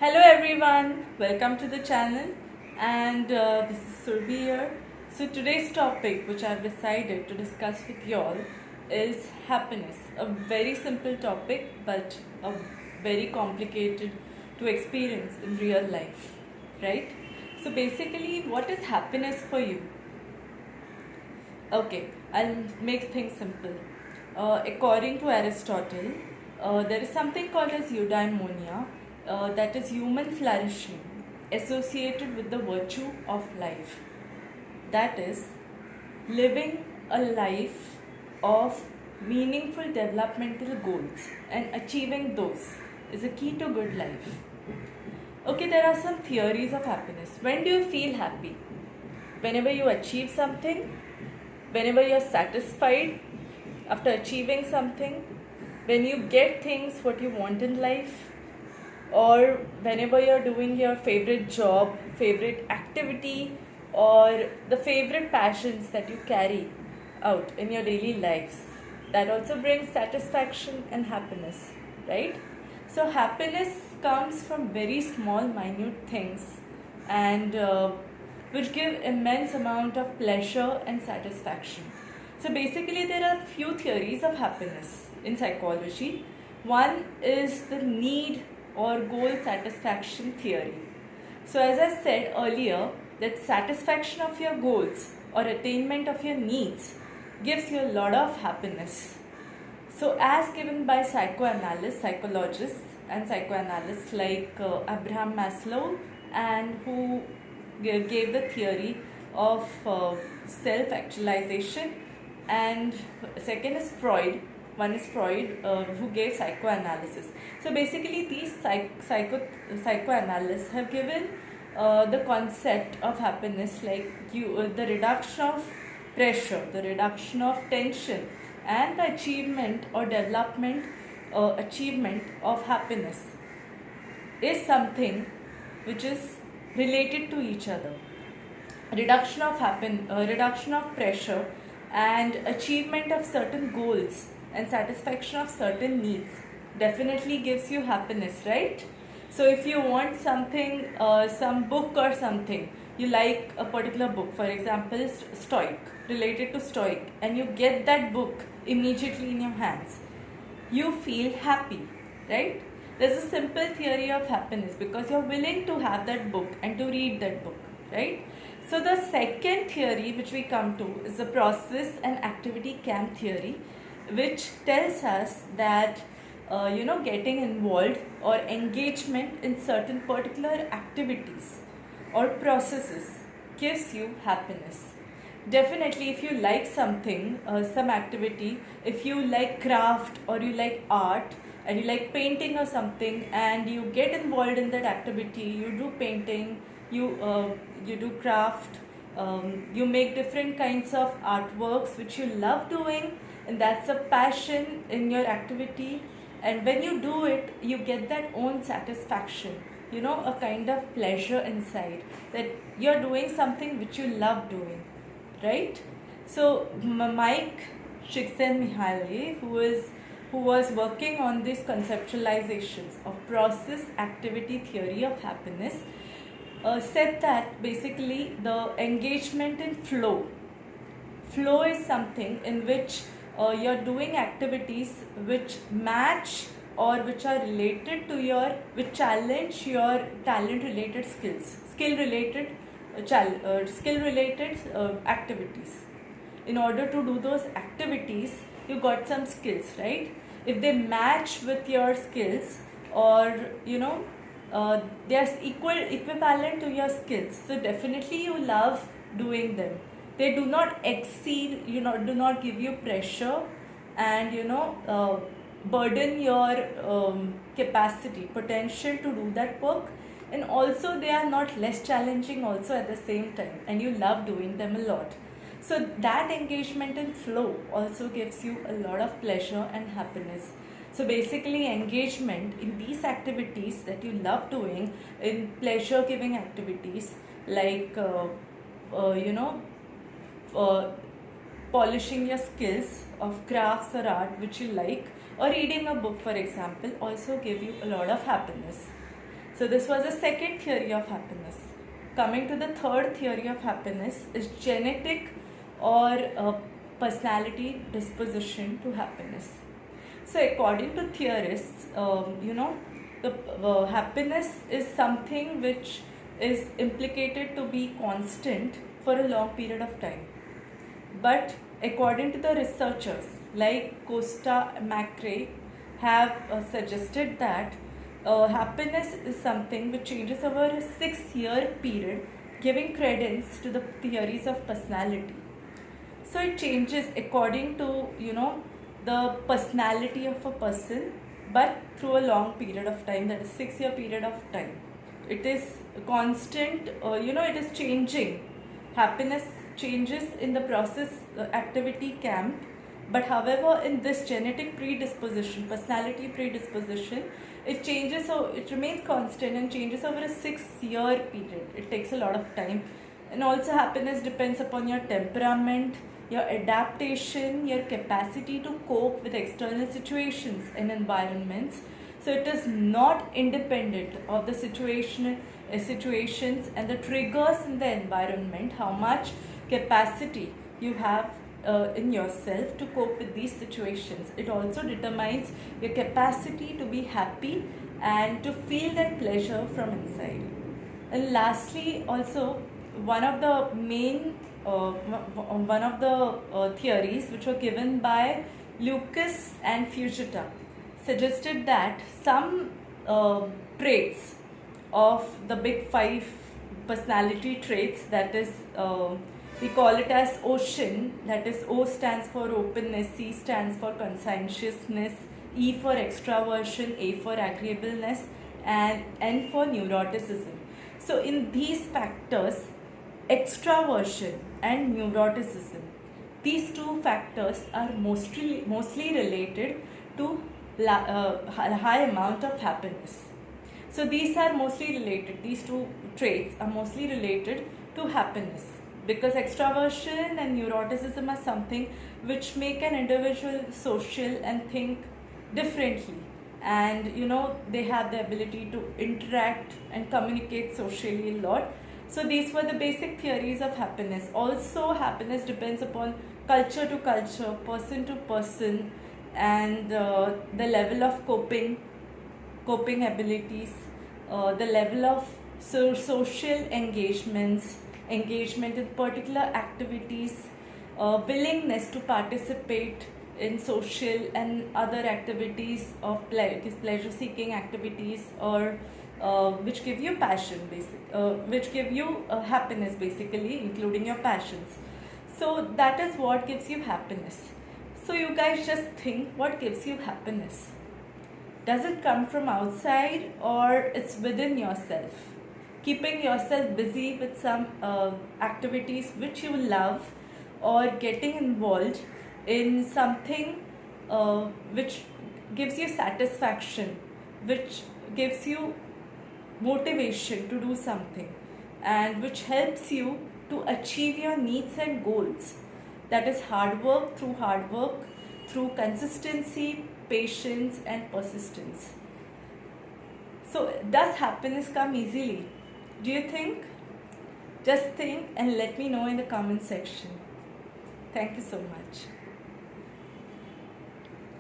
Hello everyone, welcome to the channel and this is Surbi here. So today's topic which I've decided to discuss with y'all is happiness. A very simple topic but a very complicated to experience in real life, right? So basically what is happiness for you? Okay, I'll make things simple. According to Aristotle, there is something called as eudaimonia, that is human flourishing associated with the virtue of life. That is, living a life of meaningful developmental goals and achieving those is a key to good life. Okay, there are some theories of happiness. When do you feel happy? Whenever you achieve something, whenever you're satisfied after achieving something, when you get things what you want in life, or whenever you're doing your favorite job, favorite activity, or the favorite passions that you carry out in your daily lives. That also brings satisfaction and happiness, right? So happiness comes from very small, minute things and which give immense amount of pleasure and satisfaction. So basically there are few theories of happiness in psychology. One is the need or goal satisfaction theory. So as I said earlier, that satisfaction of your goals or attainment of your needs gives you a lot of happiness. So as given by psychologists and psychoanalysts like Abraham Maslow, and who gave the theory of self-actualization, and second is Freud. One is Freud, who gave psychoanalysis. So basically these psychoanalysts have given the concept of happiness like the reduction of pressure, the reduction of tension, and the achievement or achievement of happiness is something which is related to each other. Reduction of pressure and achievement of certain goals and satisfaction of certain needs definitely gives you happiness, right? So if you want something, some book or something, you like a particular book, for example Stoic, related to Stoic, and you get that book immediately in your hands, you feel happy, right? There's a simple theory of happiness because you're willing to have that book and to read that book, right? So the second theory which we come to is the process and activity camp theory, which tells us that getting involved or engagement in certain particular activities or processes gives you happiness. Definitely, if you like something, some activity, if you like craft or you like art and you like painting or something, and you get involved in that activity, you do painting, you do craft, you make different kinds of artworks which you love doing, and that's a passion in your activity. And when you do it, you get that own satisfaction, a kind of pleasure inside that you're doing something which you love doing, right? So Mike Csikszentmihalyi, who was working on these conceptualizations of process activity theory of happiness, said that basically the engagement in flow is something in which you're doing activities which match or which are related to which challenge your talent related skill related activities. In order to do those activities, you got some skills, right? If they match with your skills, or they are equivalent to your skills, so definitely you love doing them. They do not exceed, do not give you pressure and burden your capacity, potential to do that work, and also they are not less challenging also at the same time, and you love doing them a lot. So that engagement in flow also gives you a lot of pleasure and happiness. So basically engagement in these activities that you love doing, in pleasure giving activities like polishing your skills of crafts or art which you like, or reading a book for example, also give you a lot of happiness. So this was the second theory of happiness. Coming to the third theory of happiness is genetic or personality disposition to happiness. So according to theorists, the happiness is something which is implicated to be constant for a long period of time. But according to the researchers like Costa Macrae have suggested that happiness is something which changes over a 6-year period, giving credence to the theories of personality. So it changes according to the personality of a person, but through a long period of time, that is 6-year period of time. It is constant, it is changing. Happiness changes in the process activity camp, but however in this genetic predisposition, personality predisposition, it changes, so it remains constant and changes over a 6-year period. It takes a lot of time. And also happiness depends upon your temperament, your adaptation, your capacity to cope with external situations and environments. So it is not independent of the situations and the triggers in the environment, how much capacity you have in yourself to cope with these situations. It also determines your capacity to be happy and to feel that pleasure from inside. And lastly, also one of the main theories which were given by Lucas and Fujita suggested that some traits of the big 5 personality traits, that is we call it as OCEAN, that is O stands for openness, C stands for conscientiousness, E for extraversion, A for agreeableness, and N for neuroticism. So in these factors, extraversion and neuroticism, these two factors are mostly related to high amount of happiness. So these are mostly related, these two traits are mostly related to happiness, because extraversion and neuroticism are something which make an individual social and think differently, and they have the ability to interact and communicate socially a lot. So these were the basic theories of happiness. Also happiness depends upon culture to culture, person to person, and the level of coping abilities, the level of social engagement in particular activities, willingness to participate in social and other activities of pleasure seeking activities, or which give you passion, which give you happiness basically, including your passions. So that is what gives you happiness. So you guys just think, what gives you happiness? Does it come from outside or it's within yourself? Keeping yourself busy with some activities which you love, or getting involved in something which gives you satisfaction, which gives you motivation to do something, and which helps you to achieve your needs and goals. That is hard work, through consistency, patience and persistence. So does happiness come easily? Do you think? Just think and let me know in the comment section. Thank you so much.